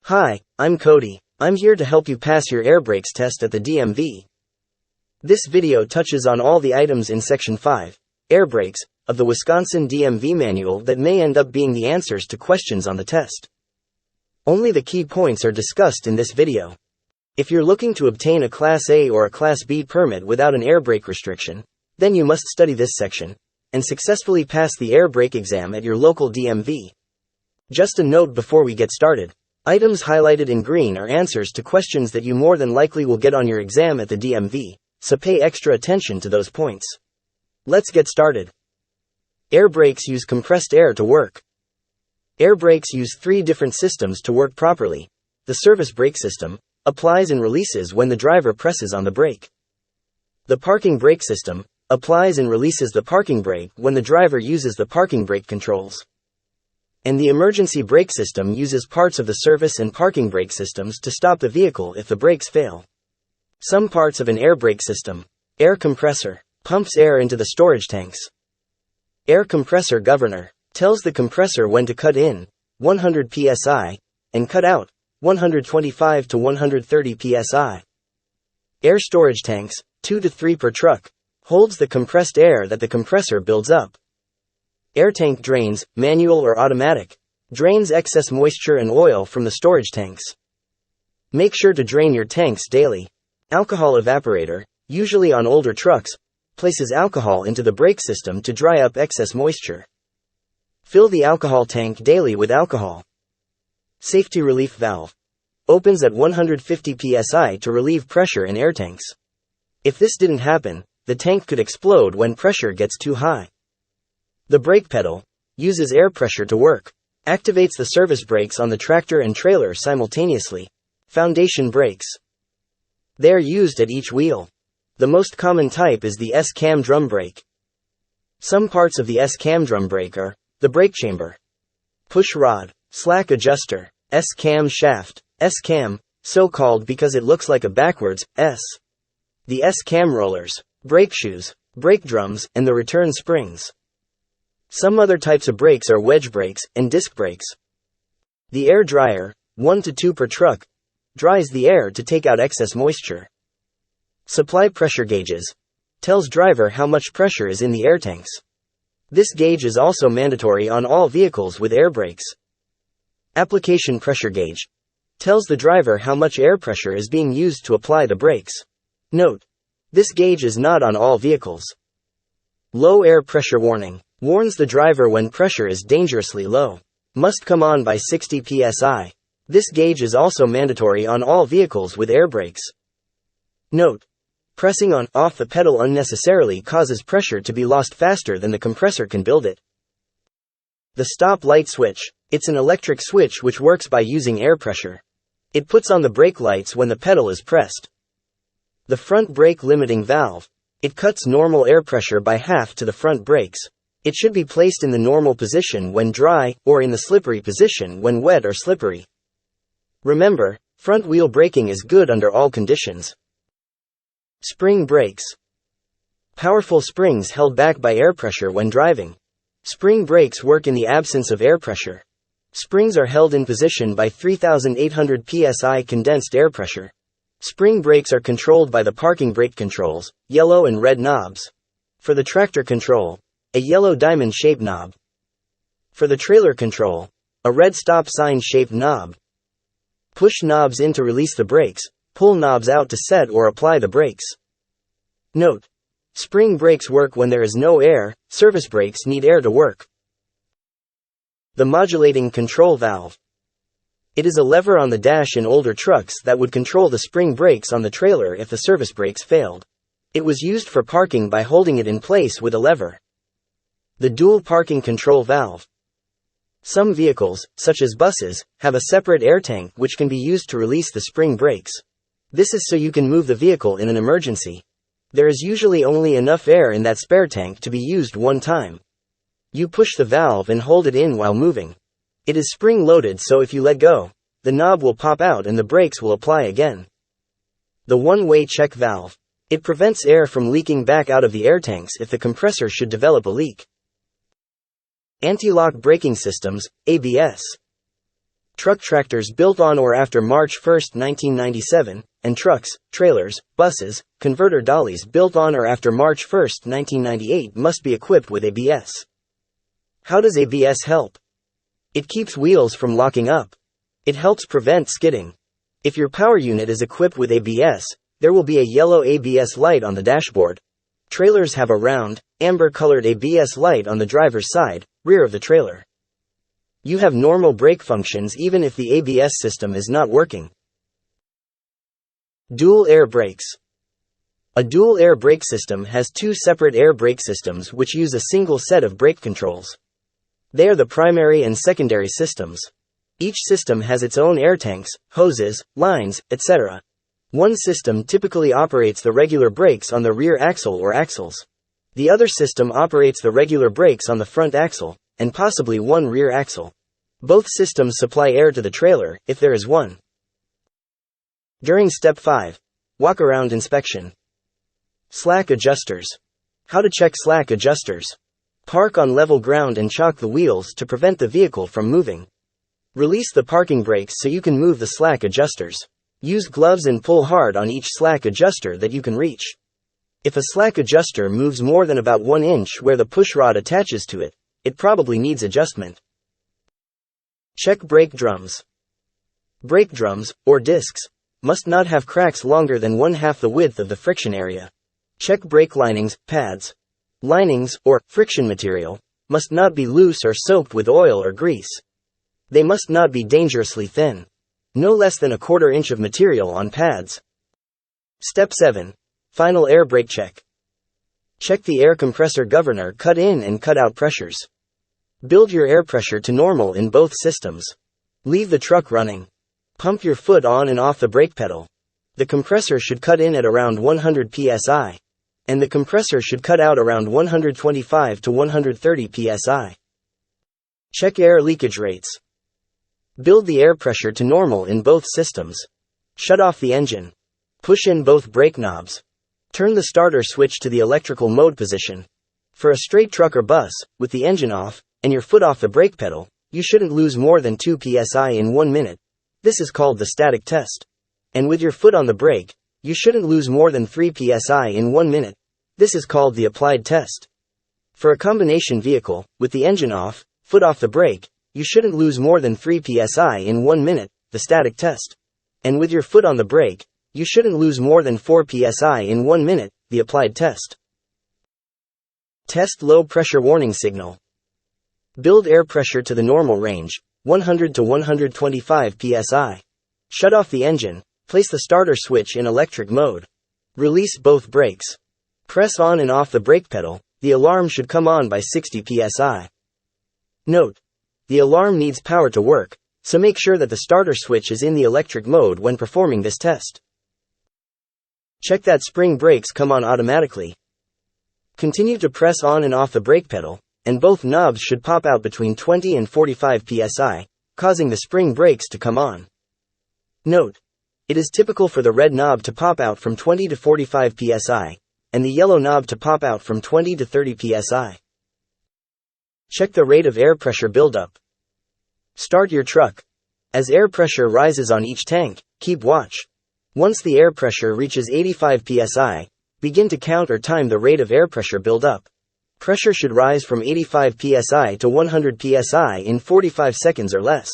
Hi, I'm Cody. I'm here to help you pass your air brakes test at the DMV. This video touches on all the items in Section 5, Air Brakes, of the Wisconsin DMV manual that may end up being the answers to questions on the test. Only the key points are discussed in this video. If you're looking to obtain a Class A or a Class B permit without an air brake restriction, then you must study this section and successfully pass the air brake exam at your local DMV. Just a note before we get started. Items highlighted in green are answers to questions that you more than likely will get on your exam at the DMV, so pay extra attention to those points. Let's get started. Air brakes use compressed air to work. Air brakes use three different systems to work properly. The service brake system applies and releases when the driver presses on the brake. The parking brake system applies and releases the parking brake when the driver uses the parking brake controls. And the emergency brake system uses parts of the service and parking brake systems to stop the vehicle if the brakes fail. Some parts of an air brake system. Air compressor pumps air into the storage tanks. Air compressor governor tells the compressor when to cut in 100 psi and cut out 125 to 130 psi. Air storage tanks, 2 to 3 per truck, holds the compressed air that the compressor builds up. Air tank drains, manual or automatic, drains excess moisture and oil from the storage tanks. Make sure to drain your tanks daily. Alcohol evaporator, usually on older trucks, places alcohol into the brake system to dry up excess moisture. Fill the alcohol tank daily with alcohol. Safety relief valve opens at 150 psi to relieve pressure in air tanks. If this didn't happen, the tank could explode when pressure gets too high. The brake pedal uses air pressure to work, activates the service brakes on the tractor and trailer simultaneously. Foundation brakes. They are used at each wheel. The most common type is the S-cam drum brake. Some parts of the S-cam drum brake are the brake chamber, push rod, slack adjuster, S-cam shaft, S-cam, so called because it looks like a backwards S. The S-cam rollers, brake shoes, brake drums, and the return springs. Some other types of brakes are wedge brakes and disc brakes. The air dryer, 1 to 2 per truck, dries the air to take out excess moisture. Supply pressure gauges tells driver how much pressure is in the air tanks. This gauge is also mandatory on all vehicles with air brakes. Application pressure gauge tells the driver how much air pressure is being used to apply the brakes. Note: this gauge is not on all vehicles. Low air pressure warning warns the driver when pressure is dangerously low. Must come on by 60 psi. This gauge is also mandatory on all vehicles with air brakes. Note: pressing on off the pedal unnecessarily causes pressure to be lost faster than the compressor can build it. The stop light switch. It's an electric switch which works by using air pressure. It puts on the brake lights when the pedal is pressed. The front brake limiting valve. It cuts normal air pressure by half to the front brakes. It should be placed in the normal position when dry, or in the slippery position when wet or slippery. Remember, front wheel braking is good under all conditions. Spring brakes. Powerful springs held back by air pressure when driving. Spring brakes work in the absence of air pressure. Springs are held in position by 3,800 psi condensed air pressure. Spring brakes are controlled by the parking brake controls, yellow and red knobs. For the tractor control, a yellow diamond-shaped knob. For the trailer control, a red stop sign-shaped knob. Push knobs in to release the brakes, pull knobs out to set or apply the brakes. Note: spring brakes work when there is no air, service brakes need air to work. The modulating control valve. It is a lever on the dash in older trucks that would control the spring brakes on the trailer if the service brakes failed. It was used for parking by holding it in place with a lever. The dual parking control valve. Some vehicles, such as buses, have a separate air tank which can be used to release the spring brakes. This is so you can move the vehicle in an emergency. There is usually only enough air in that spare tank to be used one time. You push the valve and hold it in while moving. It is spring-loaded, so if you let go, the knob will pop out and the brakes will apply again. The one-way check valve. It prevents air from leaking back out of the air tanks if the compressor should develop a leak. Anti-lock braking systems, ABS. Truck tractors built on or after March 1, 1997, and trucks, trailers, buses, converter dollies built on or after March 1, 1998 must be equipped with ABS. How does ABS help? It keeps wheels from locking up. It helps prevent skidding. If your power unit is equipped with ABS, there will be a yellow ABS light on the dashboard. Trailers have a round, amber-colored ABS light on the driver's side, rear of the trailer. You have normal brake functions even if the ABS system is not working. Dual air brakes. A dual air brake system has two separate air brake systems which use a single set of brake controls. They are the primary and secondary systems. Each system has its own air tanks, hoses, lines, etc. One system typically operates the regular brakes on the rear axle or axles. The other system operates the regular brakes on the front axle, and possibly one rear axle. Both systems supply air to the trailer, if there is one. During Step 5. Walk-around inspection. Slack adjusters. How to check slack adjusters. Park on level ground and chock the wheels to prevent the vehicle from moving. Release the parking brakes so you can move the slack adjusters. Use gloves and pull hard on each slack adjuster that you can reach. If a slack adjuster moves more than about 1 inch where the pushrod attaches to it, it probably needs adjustment. Check brake drums. Brake drums, or discs, must not have cracks longer than 1/2 the width of the friction area. Check brake linings, pads. Linings, or friction material, must not be loose or soaked with oil or grease. They must not be dangerously thin. No less than 1/4 inch of material on pads. Step 7. Final air brake check. Check the air compressor governor cut in and cut out pressures. Build your air pressure to normal in both systems. Leave the truck running. Pump your foot on and off the brake pedal. The compressor should cut in at around 100 psi. And the compressor should cut out around 125 to 130 psi. Check air leakage rates. Build the air pressure to normal in both systems. Shut off the engine. Push in both brake knobs. Turn the starter switch to the electrical mode position. For a straight truck or bus, with the engine off, and your foot off the brake pedal, you shouldn't lose more than 2 psi in 1 minute. This is called the static test. And with your foot on the brake, you shouldn't lose more than 3 psi in 1 minute. This is called the applied test. For a combination vehicle, with the engine off, foot off the brake, you shouldn't lose more than 3 psi in 1 minute, the static test. And with your foot on the brake, you shouldn't lose more than 4 psi in 1 minute, the applied test. Test low pressure warning signal. Build air pressure to the normal range, 100 to 125 psi. Shut off the engine, place the starter switch in electric mode. Release both brakes. Press on and off the brake pedal, the alarm should come on by 60 psi. Note: the alarm needs power to work, so make sure that the starter switch is in the electric mode when performing this test. Check that spring brakes come on automatically. Continue to press on and off the brake pedal, and both knobs should pop out between 20 and 45 psi, causing the spring brakes to come on. Note: it is typical for the red knob to pop out from 20 to 45 psi, and the yellow knob to pop out from 20 to 30 psi. Check the rate of air pressure buildup. Start your truck. As air pressure rises on each tank, keep watch. Once the air pressure reaches 85 psi, begin to count or time the rate of air pressure buildup. Pressure should rise from 85 psi to 100 psi in 45 seconds or less.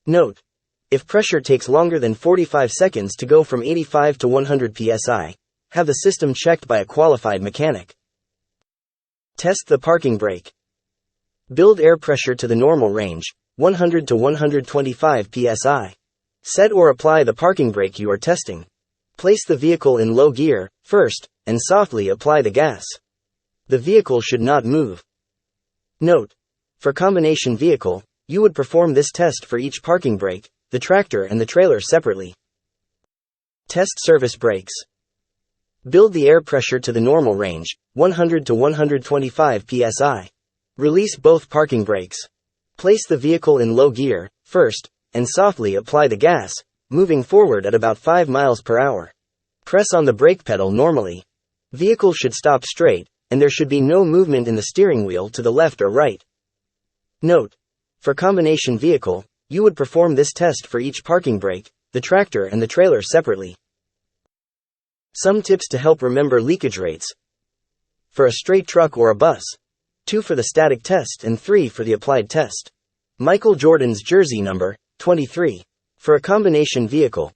Note: if pressure takes longer than 45 seconds to go from 85 to 100 psi, have the system checked by a qualified mechanic. Test the parking brake. Build air pressure to the normal range, 100 to 125 psi. Set or apply the parking brake you are testing. Place the vehicle in low gear, first, and softly apply the gas. The vehicle should not move. Note: for combination vehicle, you would perform this test for each parking brake, the tractor and the trailer separately. Test service brakes. Build the air pressure to the normal range, 100 to 125 psi. Release both parking brakes. Place the vehicle in low gear, first, and softly apply the gas, moving forward at about 5 miles per hour. Press on the brake pedal normally. Vehicle should stop straight, and there should be no movement in the steering wheel to the left or right. Note: for combination vehicle, You would perform this test for each parking brake, the tractor and the trailer separately. Some tips to help remember leakage rates. For a straight truck or a bus, 2 for the static test and 3 for the applied test. Michael Jordan's jersey number, 23. For a combination vehicle,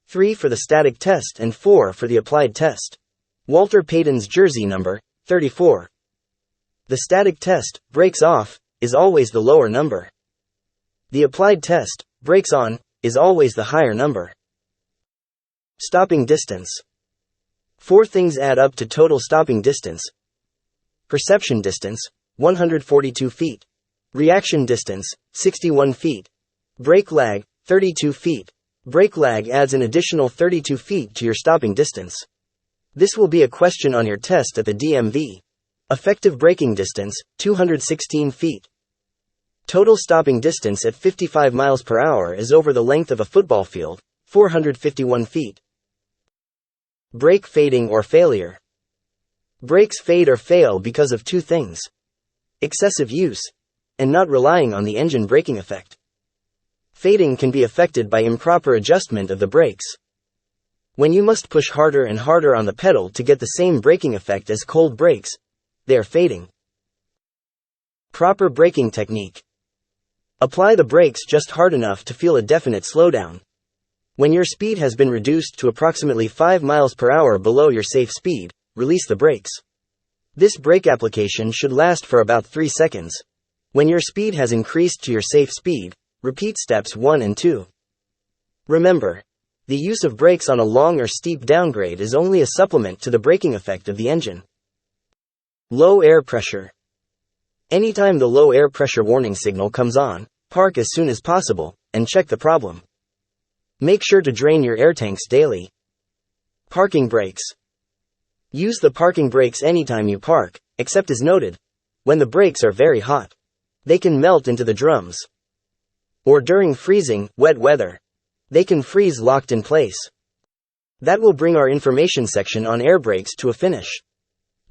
3 for the static test and 4 for the applied test. Walter Payton's jersey number, 34. The static test, brakes off, is always the lower number. The applied test, brakes on, is always the higher number. Stopping distance. 4 things add up to total stopping distance. Perception distance, 142 feet. Reaction distance, 61 feet. Brake lag, 32 feet. Brake lag adds an additional 32 feet to your stopping distance. This will be a question on your test at the DMV. Effective braking distance, 216 feet. Total stopping distance at 55 miles per hour is over the length of a football field, 451 feet. Brake fading or failure. Brakes fade or fail because of 2 things: excessive use, and not relying on the engine braking effect. Fading can be affected by improper adjustment of the brakes. When you must push harder and harder on the pedal to get the same braking effect as cold brakes, they are fading. Proper braking technique. Apply the brakes just hard enough to feel a definite slowdown. When your speed has been reduced to approximately 5 miles per hour below your safe speed, release the brakes. This brake application should last for about 3 seconds. When your speed has increased to your safe speed, repeat steps 1 and 2. Remember, the use of brakes on a long or steep downgrade is only a supplement to the braking effect of the engine. Low air pressure. Anytime the low air pressure warning signal comes on, park as soon as possible, and check the problem. Make sure to drain your air tanks daily. Parking brakes. Use the parking brakes anytime you park, except as noted, when the brakes are very hot. They can melt into the drums. Or during freezing, wet weather. They can freeze locked in place. That will bring our information section on air brakes to a finish.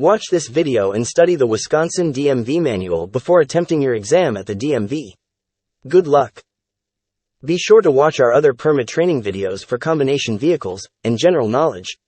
Watch this video and study the Wisconsin DMV manual before attempting your exam at the DMV. Good luck. Be sure to watch our other permit training videos for combination vehicles and general knowledge.